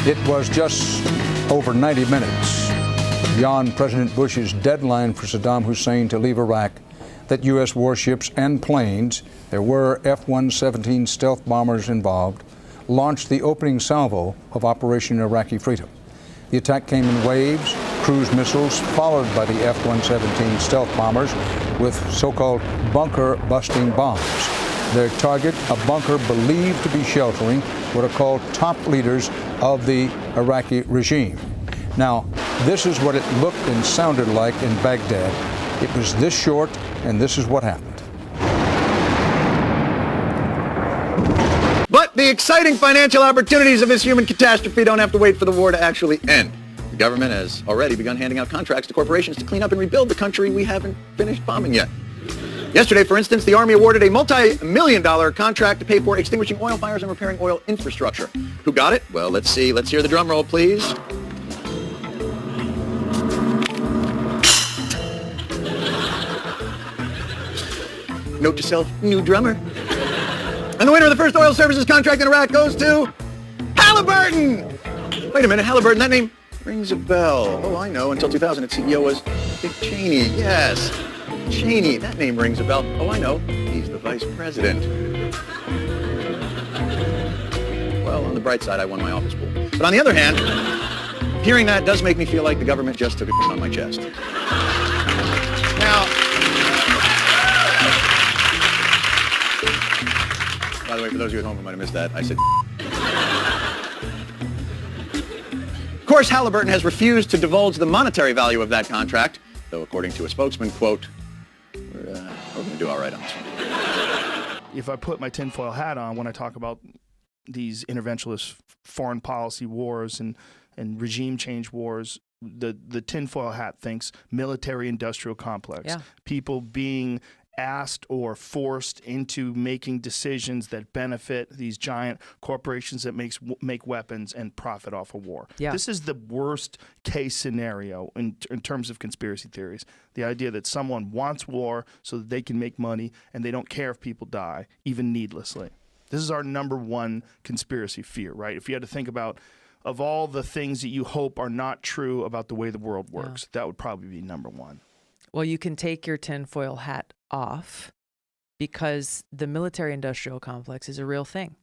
It was just over 90 minutes beyond President Bush's deadline for Saddam Hussein to leave Iraq that U.S. warships and planes, there were F-117 stealth bombers involved, launched the opening salvo of Operation Iraqi Freedom. The attack came in waves, cruise missiles followed by the F-117 stealth bombers with so-called bunker-busting bombs. Their target, a bunker believed to be sheltering what are called top leaders of the Iraqi regime. Now, this is what it looked and sounded like in Baghdad. It was this short, and this is what happened. But the exciting financial opportunities of this human catastrophe don't have to wait for the war to actually end. The government has already begun handing out contracts to corporations to clean up and rebuild the country we haven't finished bombing yet. Yesterday, for instance, the Army awarded a multi-million-dollar contract to pay for extinguishing oil fires and repairing oil infrastructure. Who got it? Well, let's see. Let's hear the drum roll, please. Note to self, new drummer. And the winner of the first oil services contract in Iraq goes to Halliburton! Wait a minute, Halliburton, that name rings a bell. Oh, I know. Until 2000, its CEO was Dick Cheney. Yes, Cheney. That name rings a bell. Oh, I know. He's the vice president. Well, on the bright side, I won my office pool. But on the other hand, hearing that does make me feel like the government just took a piss on my chest. Now, by the way, for those of you at home who might have missed that, I said Of course, Halliburton has refused to divulge the monetary value of that contract, though according to a spokesman, quote, we're going to do all right on this one. If I put my tinfoil hat on when I talk about these interventionist foreign policy wars and regime change wars, the tinfoil hat thinks military-industrial complex. Yeah. People being asked or forced into making decisions that benefit these giant corporations that make weapons and profit off of war. Yeah. This is the worst case scenario in terms of conspiracy theories. The idea that someone wants war so that they can make money and they don't care if people die, even needlessly. This is our number one conspiracy fear, right? If you had to think about of all the things that you hope are not true about the way the world works, that would probably be number one. Well, you can take your tinfoil hat off because the military-industrial complex is a real thing.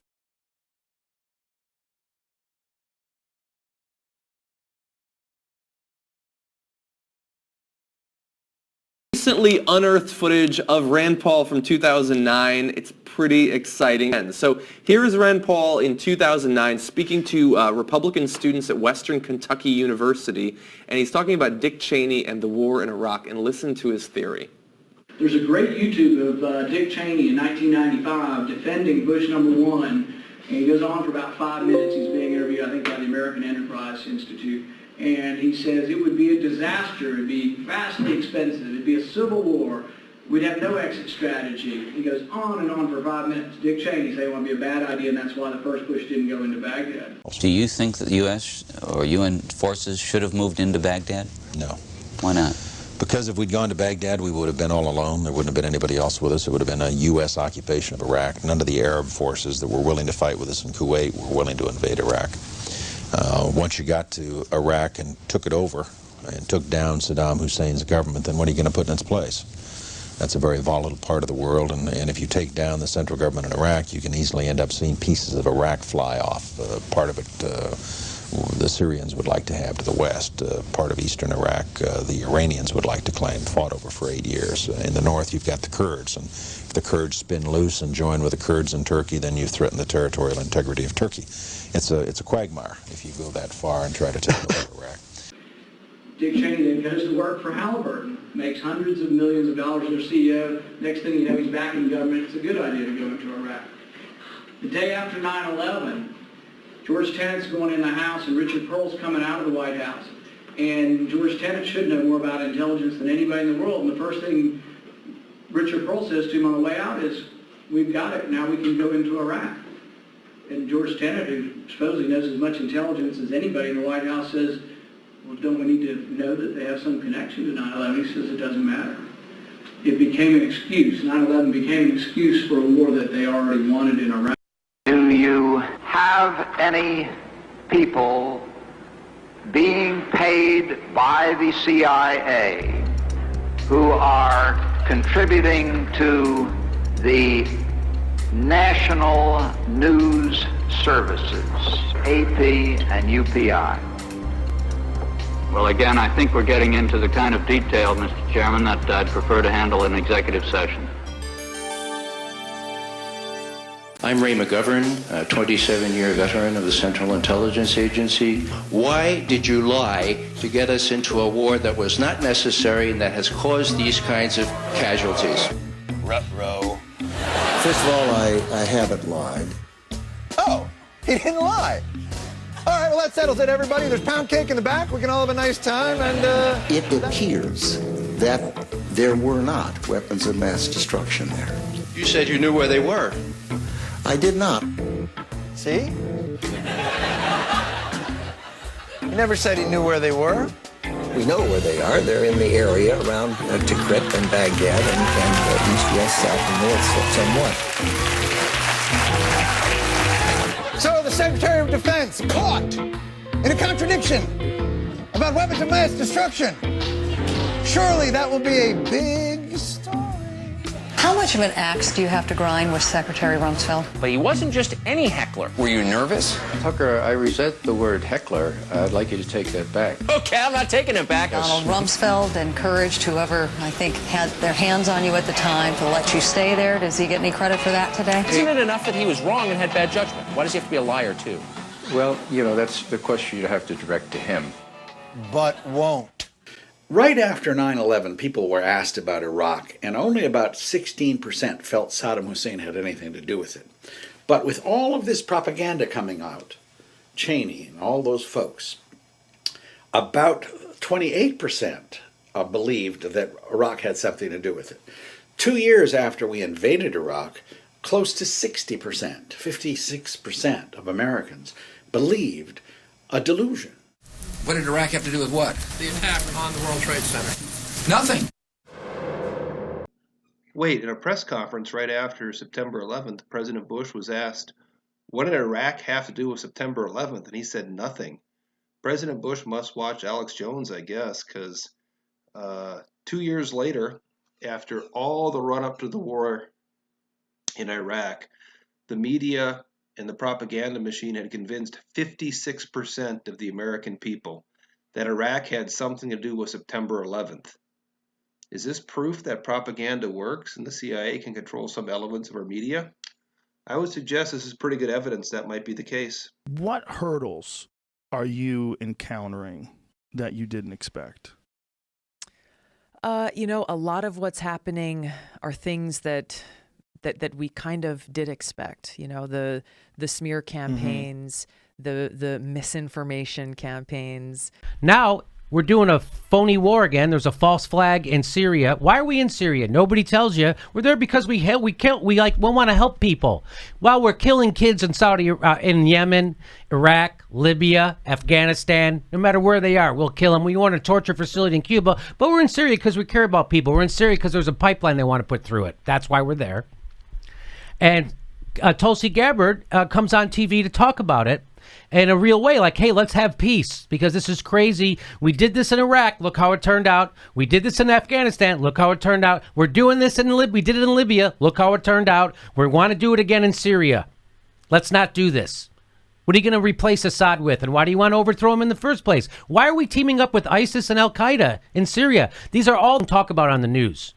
Recently unearthed footage of Rand Paul from 2009. It's pretty exciting. So here is Rand Paul in 2009 speaking to Republican students at Western Kentucky University, and he's talking about Dick Cheney and the war in Iraq, and listen to his theory. There's a great YouTube of Dick Cheney in 1995 defending Bush #1, and he goes on for about 5 minutes. He's being interviewed, I think, by the American Enterprise Institute, and he says it would be a disaster, it'd be vastly expensive, it'd be a civil war, we'd have no exit strategy. He goes on and on for 5 minutes. Dick Cheney said it would be a bad idea, and that's why the first Bush didn't go into Baghdad. Do you think that the U.S. or UN forces should have moved into Baghdad? No. Why not? Because if we'd gone to Baghdad, we would have been all alone. There wouldn't have been anybody else with us. It would have been a U.S. occupation of Iraq. None of the Arab forces that were willing to fight with us in Kuwait were willing to invade Iraq. Once you got to Iraq and took it over and took down Saddam Hussein's government, then what are you going to put in its place? That's a very volatile part of the world, and if you take down the central government in Iraq, you can easily end up seeing pieces of Iraq fly off. Part of it the Syrians would like to have to the west. Part of eastern Iraq the Iranians would like to claim, fought over for 8 years. In the north you've got the Kurds, and if the Kurds spin loose and join with the Kurds in Turkey, then you threaten the territorial integrity of Turkey. It's a quagmire if you go that far and try to take over Iraq. Dick Cheney then goes to work for Halliburton, makes hundreds of millions of dollars as their CEO. Next thing you know, he's back in government. It's a good idea to go into Iraq. The day after 9/11, George Tenet's going in the House, and Richard Pearl's coming out of the White House. And George Tenet should know more about intelligence than anybody in the world. And the first thing Richard Pearl says to him on the way out is, we've got it, now we can go into Iraq. And George Tenet, who supposedly knows as much intelligence as anybody in the White House, says, well, don't we need to know that they have some connection to 9/11? He says it doesn't matter. It became an excuse. 9/11 became an excuse for a war that they already wanted in Iraq. Do you have any people being paid by the CIA who are contributing to the national news services, AP and UPI. Well, again, I think we're getting into the kind of detail, Mr. Chairman, that I'd prefer to handle in executive session. I'm Ray McGovern, a 27-year veteran of the Central Intelligence Agency. Why did you lie to get us into a war that was not necessary and that has caused these kinds of casualties? Ruh-roh. First of all, I haven't lied. Oh, he didn't lie. All right, well, that settles it, everybody. There's pound cake in the back. We can all have a nice time, and, It appears that there were not weapons of mass destruction there. You said you knew where they were. I did not. See? He never said he knew where they were. We know where they are. They're in the area around Tikrit and Baghdad and east, west, south, and north somewhat. So the Secretary of Defense caught in a contradiction about weapons of mass destruction. Surely that will be a big story. How much of an axe do you have to grind with Secretary Rumsfeld? But he wasn't just any heckler. Were you nervous? Tucker, I resent the word heckler. I'd like you to take that back. Okay, I'm not taking it back. Donald Rumsfeld encouraged whoever, I think, had their hands on you at the time to let you stay there. Does he get any credit for that today? Isn't it enough that he was wrong and had bad judgment? Why does he have to be a liar, too? Well, you know, that's the question you'd have to direct to him. But won't. Right after 9/11, people were asked about Iraq, and only about 16% felt Saddam Hussein had anything to do with it. But with all of this propaganda coming out, Cheney and all those folks, about 28% believed that Iraq had something to do with it. 2 years after we invaded Iraq, close to 60%, 56% of Americans believed a delusion. What did Iraq have to do with what? The attack on the World Trade Center. Nothing. Wait, in a press conference right after September 11th, President Bush was asked, what did Iraq have to do with September 11th? And he said nothing. President Bush must watch Alex Jones, I guess, because 2 years later, after all the run-up to the war in Iraq, the media and the propaganda machine had convinced 56% of the American people that Iraq had something to do with September 11th. Is this proof that propaganda works and the CIA can control some elements of our media? I would suggest this is pretty good evidence that might be the case. What hurdles are you encountering that you didn't expect? You know, a lot of what's happening are things that we kind of did expect. You know, the smear campaigns, the misinformation campaigns. Now we're doing a phony war again. There's a false flag in Syria. Why are we in Syria? Nobody tells you. We're there because we want to help people. While we're killing kids in in Yemen, Iraq, Libya, Afghanistan, no matter where they are, we'll kill them. We want a torture facility in Cuba, but we're in Syria because we care about people. We're in Syria because there's a pipeline they want to put through it. That's why we're there. And Tulsi Gabbard comes on TV to talk about it in a real way, like, hey, let's have peace because this is crazy. We did this in Iraq. Look how it turned out. We did this in Afghanistan. Look how it turned out. We're doing this in Libya. We did it in Libya. Look how it turned out. We want to do it again in Syria. Let's not do this. What are you going to replace Assad with? And why do you want to overthrow him in the first place? Why are we teaming up with ISIS and Al-Qaeda in Syria? These are all talk about on the news.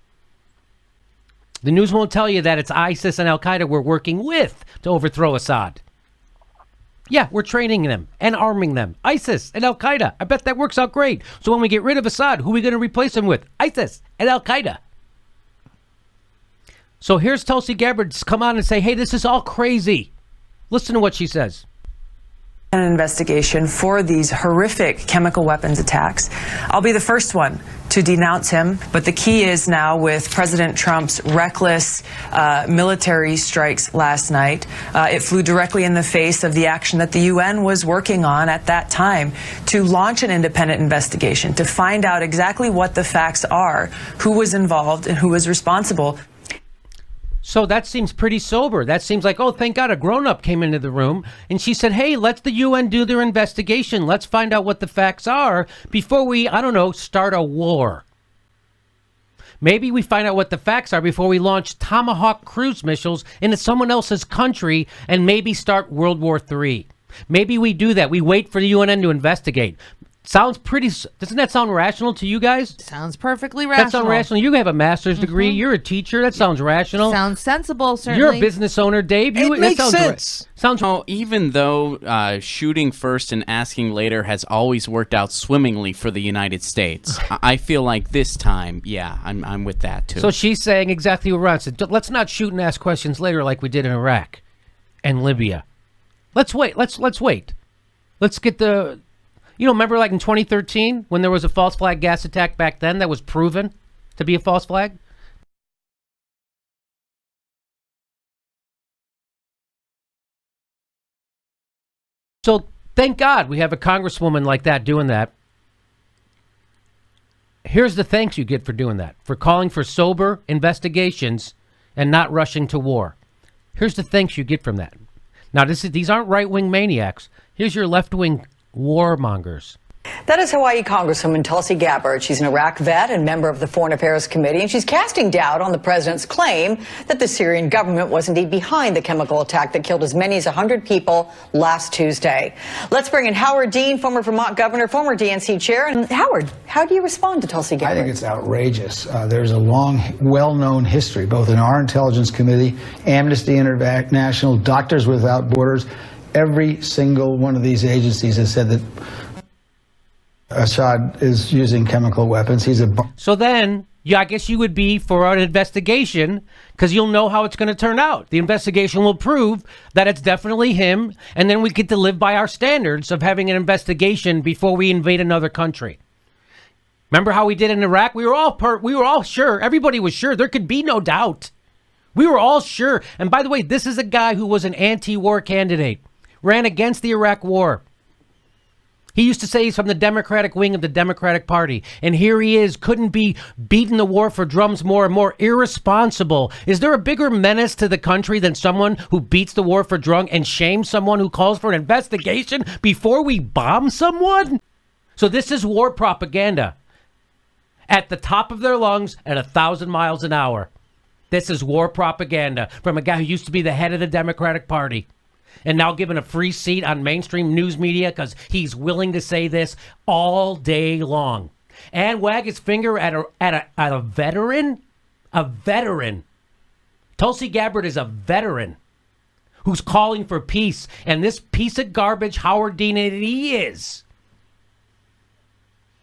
The news won't tell you that it's ISIS and Al-Qaeda we're working with to overthrow Assad. Yeah, we're training them and arming them. ISIS and Al-Qaeda. I bet that works out great. So when we get rid of Assad, who are we going to replace him with? ISIS and Al-Qaeda. So here's Tulsi Gabbard come on and say, hey, this is all crazy. Listen to what she says. An investigation for these horrific chemical weapons attacks. I'll be the first one to denounce him, but the key is now with President Trump's reckless military strikes last night. It flew directly in the face of the action that the UN was working on at that time to launch an independent investigation, to find out exactly what the facts are, who was involved and who was responsible. So that seems pretty sober. That seems like, oh, thank God a grown-up came into the room and she said, hey, let the UN do their investigation. Let's find out what the facts are before we, I don't know, start a war. Maybe we find out what the facts are before we launch Tomahawk cruise missiles into someone else's country and maybe start World War III. Maybe we do that. We wait for the UN to investigate. Sounds pretty... Doesn't that sound rational to you guys? Sounds perfectly rational. That sounds rational. You have a master's degree. You're a teacher. That sounds rational. Sounds sensible, certainly. You're a business owner, Dave. It makes sense. Sounds... even though shooting first and asking later has always worked out swimmingly for the United States, I feel like this time, yeah, I'm with that too. So she's saying exactly what Ron said. Let's not shoot and ask questions later like we did in Iraq and Libya. Let's wait. Let's wait. Let's get the... You know, remember like in 2013 when there was a false flag gas attack back then that was proven to be a false flag? So thank God we have a congresswoman like that doing that. Here's the thanks you get for doing that, for calling for sober investigations and not rushing to war. Here's the thanks you get from that. Now, these aren't right-wing maniacs. Here's your left-wing warmongers. That is Hawaii Congresswoman Tulsi Gabbard. She's an Iraq vet and member of the Foreign Affairs Committee, and she's casting doubt on the president's claim that the Syrian government was indeed behind the chemical attack that killed as many as 100 people last Tuesday. Let's bring in Howard Dean, former Vermont governor, former DNC chair. And Howard, how do you respond to Tulsi Gabbard? I think it's outrageous. There's a long, well-known history, both in our Intelligence Committee, Amnesty International, Doctors Without Borders. Every single one of these agencies has said that Assad is using chemical weapons. So then, yeah, I guess you would be for an investigation because you'll know how it's going to turn out. The investigation will prove that it's definitely him, and then we get to live by our standards of having an investigation before we invade another country. Remember how we did in Iraq? We were all sure. Everybody was sure. There could be no doubt. We were all sure. And by the way, this is a guy who was an anti-war candidate, ran against the Iraq War. He used to say he's from the Democratic wing of the Democratic Party. And here he is, couldn't be beating the war for drums more and more irresponsible. Is there a bigger menace to the country than someone who beats the war for drunk and shames someone who calls for an investigation before we bomb someone? So this is war propaganda at the top of their lungs at 1,000 miles an hour. This is war propaganda from a guy who used to be the head of the Democratic Party and now given a free seat on mainstream news media because he's willing to say this all day long and wag his finger at a veteran. A veteran. Tulsi Gabbard is a veteran who's calling for peace, and this piece of garbage Howard Dean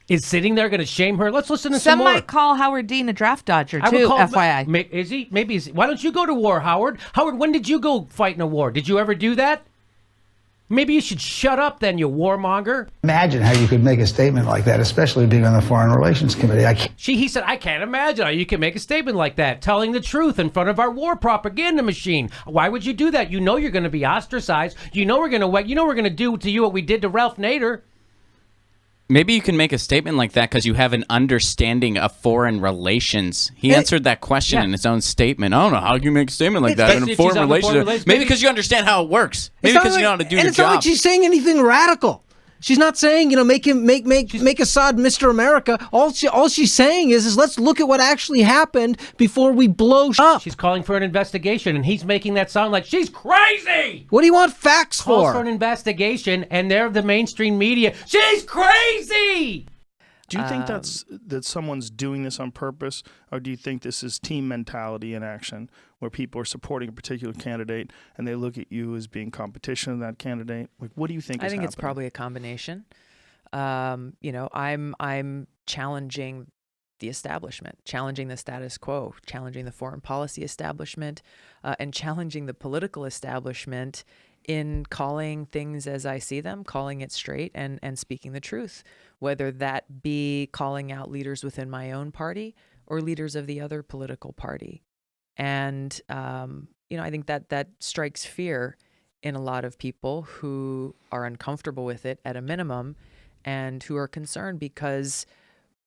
is sitting there going to shame her. Let's listen to some more. Some might call Howard Dean a draft dodger, too, FYI. Is he? Maybe. Why don't you go to war, Howard? Howard, when did you go fight in a war? Did you ever do that? Maybe you should shut up then, you warmonger. Imagine how you could make a statement like that, especially being on the Foreign Relations Committee. He said, I can't imagine how you can make a statement like that, telling the truth in front of our war propaganda machine. Why would you do that? You know you're going to be ostracized. You know we're going to do to you what we did to Ralph Nader. Maybe you can make a statement like that because you have an understanding of foreign relations. He answered that question in his own statement. I don't know how you make a statement like that in foreign relations. Maybe because you understand how it works. Maybe because you know how to do your job. And it's not like she's saying anything radical. She's not saying, make Assad Mr. America. All she's saying is let's look at what actually happened before we blow up. She's calling for an investigation, and he's making that sound like she's crazy. What do you want facts for? Calls for an investigation, and they're the mainstream media. She's crazy. Do you think that someone's doing this on purpose, or do you think this is team mentality in action, where people are supporting a particular candidate and they look at you as being competition of that candidate? Like, what do you think? I think it's probably a combination. I'm challenging the establishment, challenging the status quo, challenging the foreign policy establishment, and challenging the political establishment in calling things as I see them, calling it straight, and speaking the truth, whether that be calling out leaders within my own party or leaders of the other political party. And, I think that strikes fear in a lot of people who are uncomfortable with it at a minimum and who are concerned because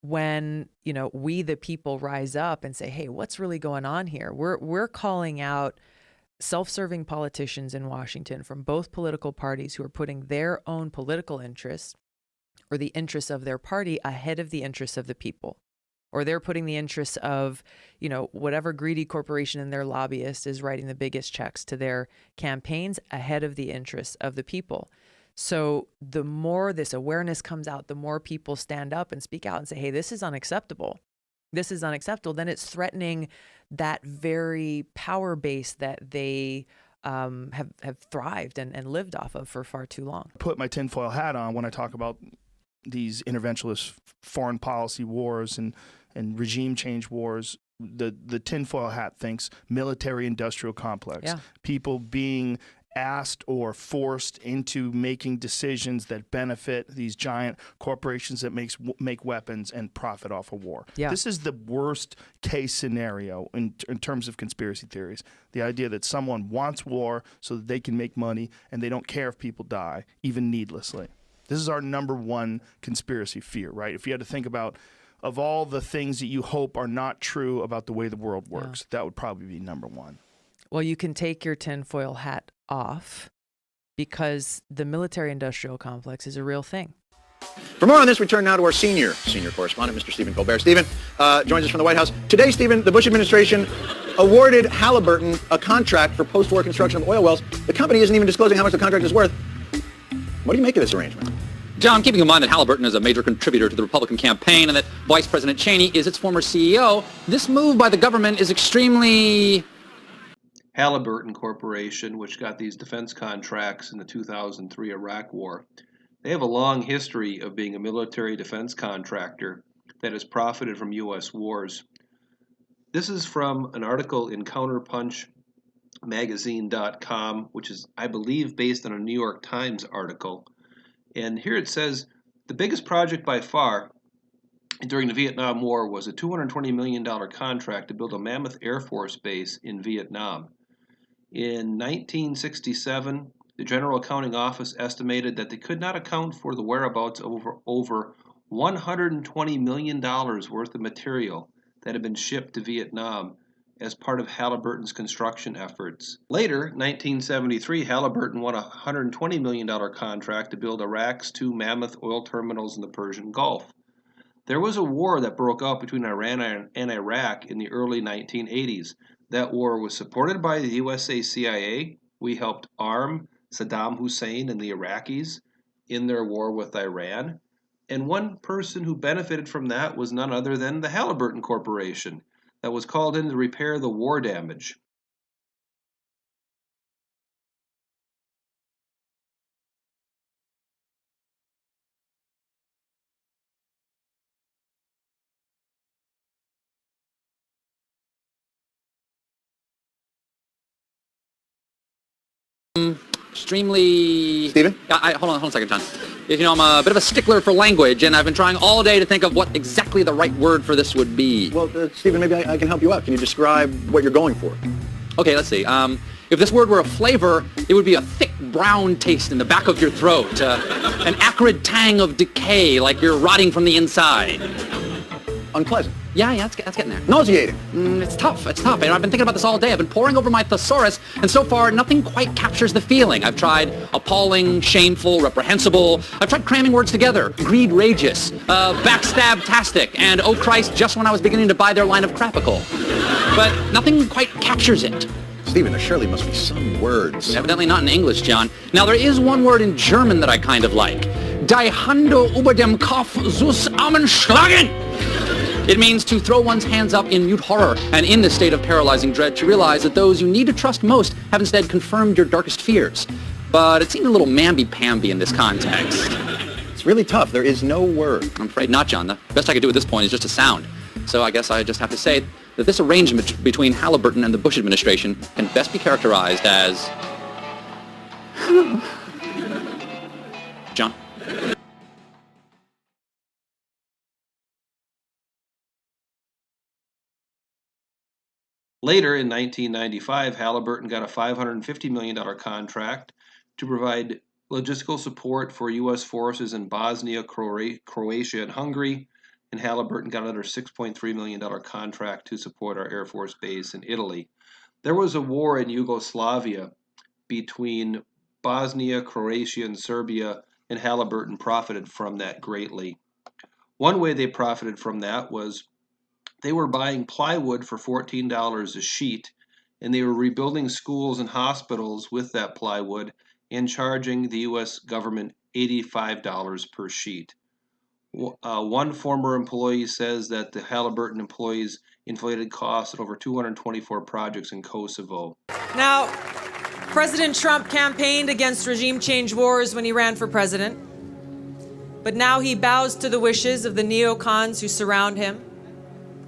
when, we the people rise up and say, hey, what's really going on here? We're calling out self-serving politicians in Washington from both political parties who are putting their own political interests or the interests of their party ahead of the interests of the people. Or they're putting the interests of, whatever greedy corporation and their lobbyist is writing the biggest checks to their campaigns ahead of the interests of the people. So the more this awareness comes out, the more people stand up and speak out and say, hey, this is unacceptable. This is unacceptable. Then it's threatening that very power base that they have thrived and lived off of for far too long. Put my tinfoil hat on when I talk about these interventionist foreign policy wars and regime change wars. The tinfoil hat thinks military-industrial complex. Yeah. People being asked or forced into making decisions that benefit these giant corporations that make weapons and profit off of war. Yeah. This is the worst case scenario in terms of conspiracy theories. The idea that someone wants war so that they can make money and they don't care if people die, even needlessly. This is our number one conspiracy fear, right? If you had to think about, of all the things that you hope are not true about the way the world works, that would probably be number one. Well, you can take your tinfoil hat off because the military-industrial complex is a real thing. For more on this, we turn now to our senior correspondent, Mr. Stephen Colbert. Stephen joins us from the White House. Today, Stephen, the Bush administration awarded Halliburton a contract for post-war construction of oil wells. The company isn't even disclosing how much the contract is worth. What do you make of this arrangement? John, keeping in mind that Halliburton is a major contributor to the Republican campaign and that Vice President Cheney is its former CEO, this move by the government is extremely... Halliburton Corporation, which got these defense contracts in the 2003 Iraq War, they have a long history of being a military defense contractor that has profited from U.S. wars. This is from an article in counterpunchmagazine.com, which is, I believe, based on a New York Times article. And here it says, the biggest project by far during the Vietnam War was a $220 million contract to build a mammoth Air Force base in Vietnam. In 1967, the General Accounting Office estimated that they could not account for the whereabouts of over $120 million worth of material that had been shipped to Vietnam as part of Halliburton's construction efforts. Later, 1973, Halliburton won a $120 million contract to build Iraq's 2 mammoth oil terminals in the Persian Gulf. There was a war that broke out between Iran and Iraq in the early 1980s. That war was supported by the USA CIA. We helped arm Saddam Hussein and the Iraqis in their war with Iran. And one person who benefited from that was none other than the Halliburton Corporation that was called in to repair the war damage. Extremely... Stephen? Hold on a second, John. I'm a bit of a stickler for language, and I've been trying all day to think of what exactly the right word for this would be. Well, Stephen, maybe I can help you out. Can you describe what you're going for? Okay, let's see. If this word were a flavor, it would be a thick brown taste in the back of your throat, an acrid tang of decay, like you're rotting from the inside. Unpleasant. Yeah, that's getting there. Nauseating. It's tough. I've been thinking about this all day. I've been poring over my thesaurus, and so far, nothing quite captures the feeling. I've tried appalling, shameful, reprehensible. I've tried cramming words together. Greed-rageous, backstab-tastic, and oh Christ, just when I was beginning to buy their line of crapical. But nothing quite captures it. Stephen, there surely must be some words. Evidently not in English, John. Now, there is one word in German that I kind of like. Die Hände über dem Kopf zusammenschlagen! It means to throw one's hands up in mute horror, and in this state of paralyzing dread, to realize that those you need to trust most have instead confirmed your darkest fears. But it seemed a little mamby-pamby in this context. It's really tough. There is no word. I'm afraid not, John. The best I could do at this point is just a sound. So I guess I just have to say that this arrangement between Halliburton and the Bush administration can best be characterized as... John? Later, in 1995, Halliburton got a $550 million contract to provide logistical support for U.S. forces in Bosnia, Croatia, and Hungary. and Halliburton got another $6.3 million contract to support our Air Force base in Italy. There was a war in Yugoslavia between Bosnia, Croatia, and Serbia, and Halliburton profited from that greatly. One way they profited from that was they were buying plywood for $14 a sheet, and they were rebuilding schools and hospitals with that plywood and charging the U.S. government $85 per sheet. One former employee says that the Halliburton employees inflated costs at over 224 projects in Kosovo. Now, President Trump campaigned against regime change wars when he ran for president, but now he bows to the wishes of the neocons who surround him,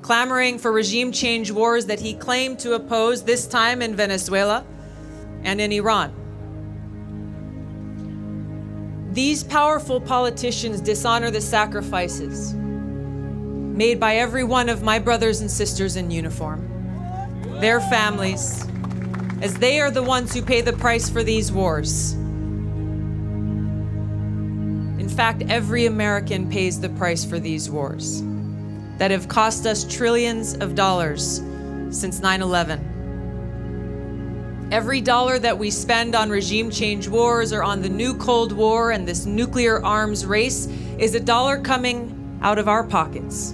clamoring for regime change wars that he claimed to oppose, this time in Venezuela and in Iran. These powerful politicians dishonor the sacrifices made by every one of my brothers and sisters in uniform, their families, as they are the ones who pay the price for these wars. In fact, every American pays the price for these wars that have cost us trillions of dollars since 9/11. Every dollar that we spend on regime change wars or on the new Cold War and this nuclear arms race is a dollar coming out of our pockets.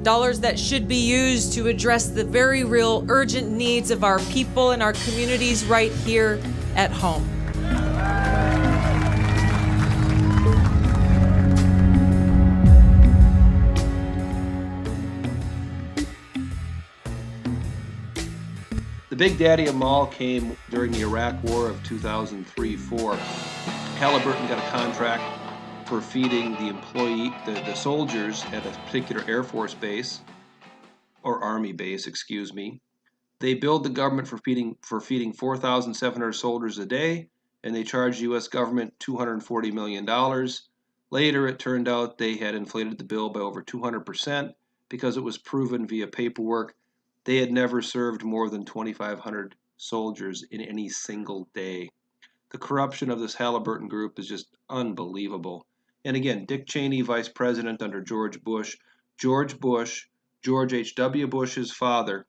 Dollars that should be used to address the very real urgent needs of our people and our communities right here at home. The big daddy of them all came during the Iraq War of 2003-4. Halliburton got a contract for feeding the soldiers at a particular Air Force base, or Army base, excuse me. They billed the government for feeding 4,700 soldiers a day, and they charged the U.S. government $240 million. Later, it turned out they had inflated the bill by over 200% because it was proven via paperwork they had never served more than 2,500 soldiers in any single day. The corruption of this Halliburton group is just unbelievable. And again, Dick Cheney, vice president under George Bush, George H.W. Bush's father,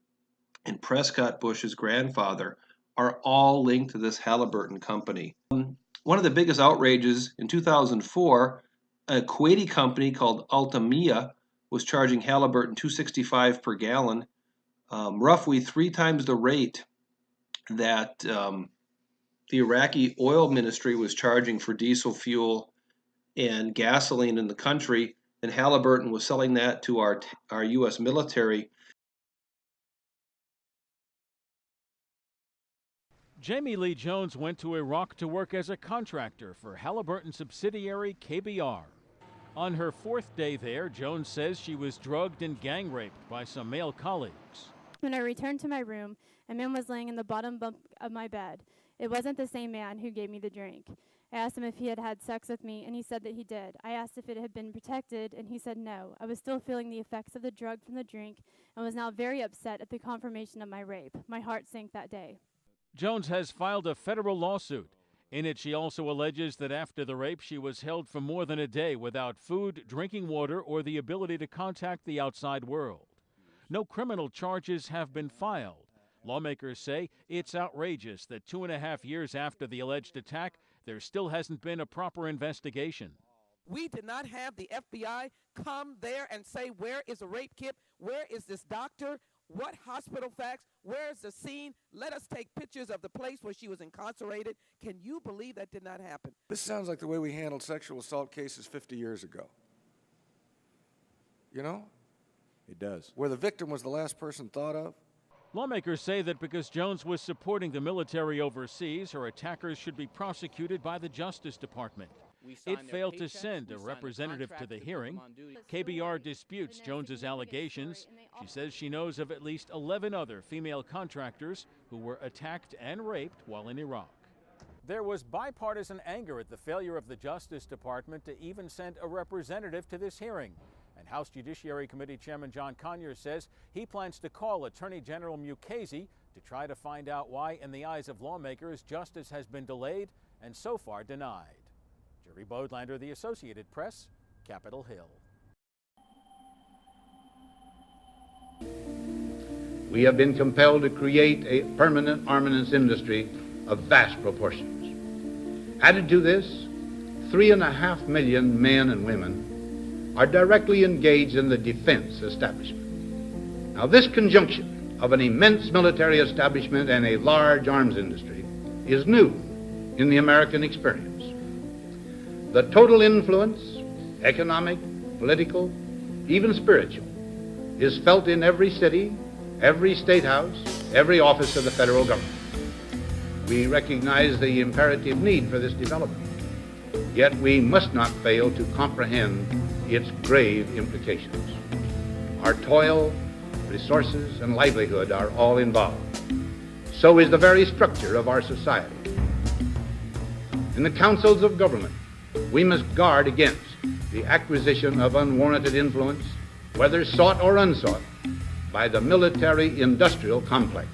and Prescott Bush's grandfather are all linked to this Halliburton company. One of the biggest outrages in 2004, a Kuwaiti company called Altamia was charging Halliburton $2.65 per gallon, roughly 3 times the rate that the Iraqi oil ministry was charging for diesel fuel and gasoline in the country, and Halliburton was selling that to our U.S. military. Jamie Lee Jones went to Iraq to work as a contractor for Halliburton subsidiary KBR. On her 4th day there, Jones says she was drugged and gang raped by some male colleagues. When I returned to my room, a man was laying in the bottom bunk of my bed. It wasn't the same man who gave me the drink. I asked him if he had had sex with me, and he said that he did. I asked if it had been protected, and he said no. I was still feeling the effects of the drug from the drink and was now very upset at the confirmation of my rape. My heart sank that day. Jones has filed a federal lawsuit. In it, she also alleges that after the rape, she was held for more than a day without food, drinking water, or the ability to contact the outside world. No criminal charges have been filed. Lawmakers say it's outrageous that 2.5 years after the alleged attack, there still hasn't been a proper investigation. We did not have the FBI come there and say, where is a rape kit? Where is this doctor? What hospital facts? Where is the scene? Let us take pictures of the place where she was incarcerated. Can you believe that did not happen? This sounds like the way we handled sexual assault cases 50 years ago. You know? It does. Where the victim was the last person thought of. Lawmakers say that because Jones was supporting the military overseas, her attackers should be prosecuted by the Justice Department. It failed to send a representative to the hearing. KBR disputes Jones's allegations. She says she knows of at least 11 other female contractors who were attacked and raped while in Iraq. There was bipartisan anger at the failure of the Justice Department to even send a representative to this hearing. And House Judiciary Committee Chairman John Conyers says he plans to call Attorney General Mukasey to try to find out why, in the eyes of lawmakers, justice has been delayed and so far denied. Jerry Bodlander, The Associated Press, Capitol Hill. We have been compelled to create a permanent armaments industry of vast proportions. Added to this, 3.5 million men and women are directly engaged in the defense establishment. Now, this conjunction of an immense military establishment and a large arms industry is new in the American experience. The total influence, economic, political, even spiritual, is felt in every city, every state house, every office of the federal government. We recognize the imperative need for this development, yet we must not fail to comprehend its grave implications. Our toil, resources, and livelihood are all involved. So is the very structure of our society. In the councils of government, we must guard against the acquisition of unwarranted influence, whether sought or unsought, by the military-industrial complex.